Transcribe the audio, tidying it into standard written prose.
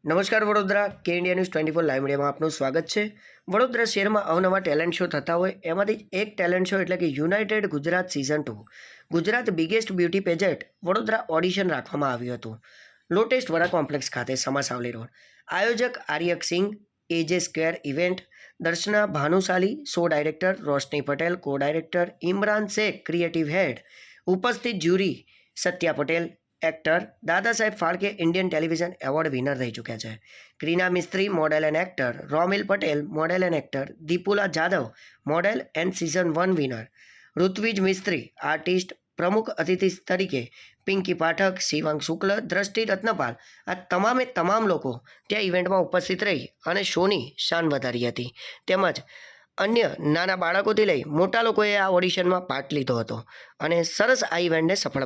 નમસ્કાર વડોદરા કે India news 24 live મીડિયામાં આપનું સ્વાગત છે। વડોદરા શહેરમાં અવનવા ટેલેન્ટ શો થતા હોય એમાંથી એક ટેલેન્ટ શો એટલે કે united Gujarat season 2 Gujarat biggest beauty pageant Vadodara audition રાખવામાં આવ્યું હતું। લોટેસ્ટ વડા કોમ્પ્લેક્સ ખાતે સમાસાવલી રોડ। આયોજક Aryak Singh, AJ square event, Darshana Bhanushali, show director Roshni Patel, co director Imran Shaikh, creative head, ઉપસ્થિત jury Satya Patel, actor Dada Saheb Phalke Indian television award winner રહી ચૂક્યા છે। Kreena Mistry model and actor, Romil Patel model and actor, Deepula Jadhav model and season 1 winner, Ritvij Mistry artist, પ્રમુખ અતિથિ તરીકે પિંકી પાઠક, શિવાંગ શુક્લ, દ્રષ્ટિ રત્નપાલ, આ તમામ લોકો ત્યાં ઇવેન્ટમાં ઉપસ્થિત રહી અને શોની શાન વધારી હતી। તેમજ અન્ય નાના બાળકોથી લઈ મોટા લોકોએ આ ઓડિશનમાં પાર્ટ લીધો હતો અને સરસ આ ઇવેન્ટને સફળ બનાવી।